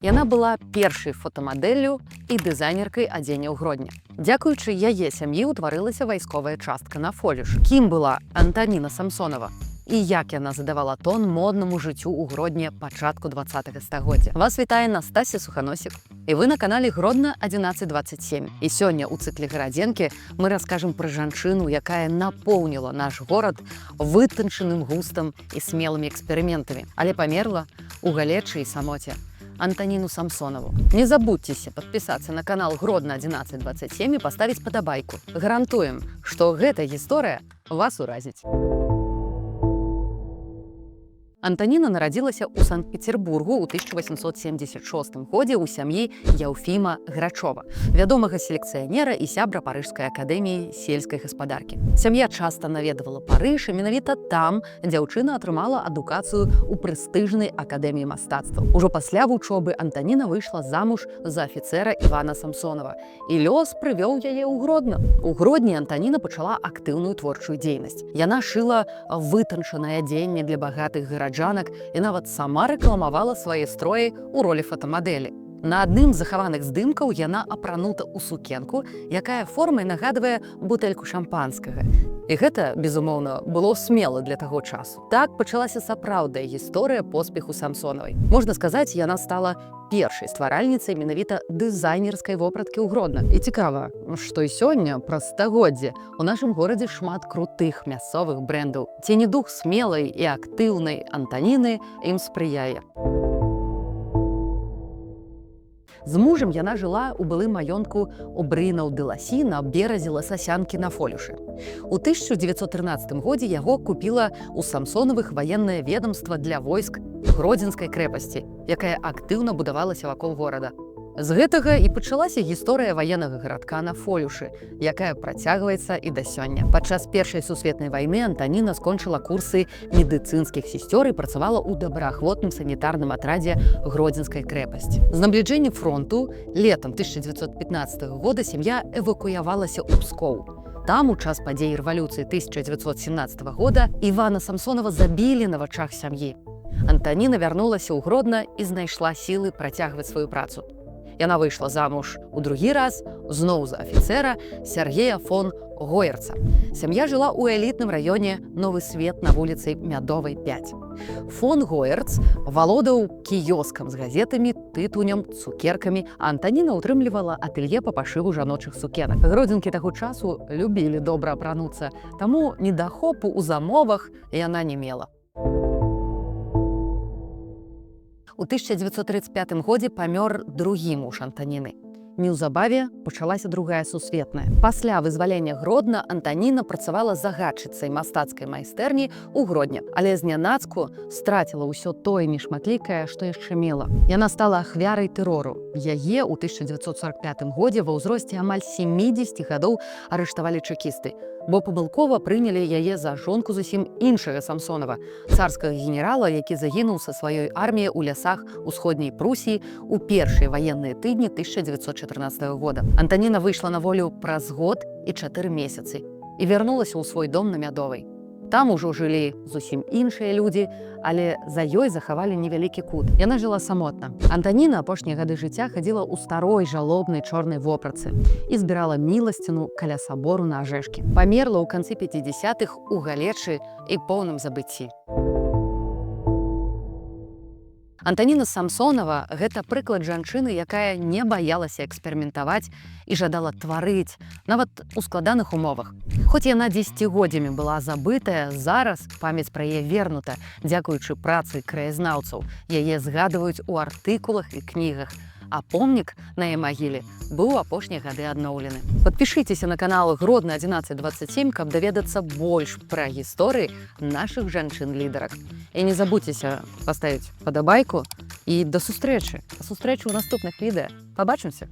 Яна была першай фотамадэллю і дызайнеркай адзення ў Гродні. Дзякуючы яе сям'і ўтварылася вайсковая частка на Фоліш. Кім была Антаніна Самсонова? І як яна задавала тон моднаму жыццю ў Гродні пачатку 20-го стагоддзя. Вас вітае Настасья Суханосік. І вы на канале Гродна 1127. І сёння ў цыкле «Гарадзенкі» мы раскажам пра жанчыну, якая напоўніла наш горад вытанчаным густам і смелымі эксперыментамі, але памерла ў галечы і самоце. Антаніну Самсонову. Не забудьтеся подписаться на канал Гродна 1127 і поставить падабайку. Гарантуем, што гэта гісторыя вас уразіць. Антаніна нарадзілася ў Санкт-Петербургу ў 1876 годзе ў сям'і Яўфіма Грачова, вядомага селекцыянера і сябра Парыжскай акадэміі сельскай гаспадаркі. Сям'я часта наведвала Парыж, і менавіта там дзяўчына атрымала адукацыю ў прэстыжнай акадэміі мастацтваў. Ужо пасля вучобы Антаніна выйшла замуж за афіцэра Івана Самсонова, і лёс прывёў яе ў Гродно. У Гродні Антаніна пачала актыўную творчую дзейнасць. Яна шыла вытанчанае адзенне для багатых гараджан, і нават сама рэкламавала свае строі ў ролі фотамадэлі. На адным з захаваных здымкаў яна апранута ў сукенку, якая формай нагадвае бутэльку шампанскага. І гэта, безумоўна, было смела для таго часу. Так пачалася сапраўдная гісторыя поспеху Самсонавай. Можна сказаць, яна стала першай стваральніцай менавіта дызайнерскай вопраткі ў Гродна. І цікава, што і сёння, праз стагоддзе, у нашым горадзе шмат крутых мясцовых брэндаў. Ці не дух смелай і актыўнай Антаніны ім спрыяе. З мужам яна жыла ў былым маёнтку у Брынаў-де-Ласі на беразе Ласасянкі на Фолюшы. У 1913 годзе яго купіла ў Самсонавых ваеннае ведомства для войск Гродзенскай крэпасці, якая актыўна будавалася вакол горада. З гэтага і пачалася гісторыя ваеннага гарадка на Фолюшы, якая працягваецца і да сёння. Падчас Першай сусветнай вайны Антаніна скончыла курсы медыцынскіх сесцёр і працавала ў добраахвотным санітарным атрадзе Гродзенскай крэпасці. З набліжэннем фронту летам 1915 года сям'я эвакуявалася ў Пскоў. Там у час падзей рэвалюцыі 1917 года Івана Самсонова забілі на вачах сям'і. Антаніна вярнулася ў Гродна і знайшла сілы працягваць сваю працу. Яна выйшла замуж у другі раз зноў за афіцэра Сергея фон Гойерца. Сям'я жыла ў элітным раёне Новы Свет на вуліцы Мядовай 5. Фон Гойерц валодаў кіёскам з газетамі, тытунем, цукеркамі, а Антаніна ўтрымлівала атэлье па пашыву жаночых сукенак. Гродзенкі таго часу любілі добра апрануцца, таму недахопу ў замовах яна не мела. У 1935 годзе памёр другі муж Антаніны. Неўзабаве пачалася другая сусветная. Пасля вызвалення Гродна Антаніна працавала загадчыцай мастацкай майстэрні ў Гродні, але знянацку страціла ўсё тое нешматлікае, што яшчэ мела. Яна стала ахвярай тэрору. Яе ў 1945 годзе ва ўзросце амаль 70 гадоў арыштавалі чэкісты, бо памылкова прынялі яе за жонку зусім іншага Самсонова, царскага генерала, які загінуў са сваёй арміяй у лясах усходняй Прусіі ў першыя ваенныя тыдні 1914 года. Антаніна выйшла на волю праз год і 4 месяцы і вярнулася ў свой дом на Мядовай. Там ужо жылі зусім іншыя людзі, але за ёй захавалі невялікі кут. Яна жыла самотна. Антаніна апошнія гады жыцця хадзіла ў старой жалобнай чорнай вопратцы і збірала міласціну каля сабору на Ажэшкі. Памерла ў канцы 50-х у галечы і поўным забыцці. Антаніна Самсонова – гэта прыклад жанчыны, якая не баялася эксперыментаваць і жадала тварыць, нават у складаных умовах. Хоць яна дзесяцігоддзямі была забытая, зараз памяць пра яе вернута, дзякуючы працы краязнаўцаў. Яе згадваюць у артыкулах і кнігах, а помнік на яе магіле быў у апошнія гады адноўлены. Падпішыцеся на канал Гродна 1127, каб даведацца больш пра гісторыі нашых жанчын-лідарак. І не забудзьцеся паставіць падабайку і да сустрэчы. Да сустрэчы ў наступных відэа. Пабачымся!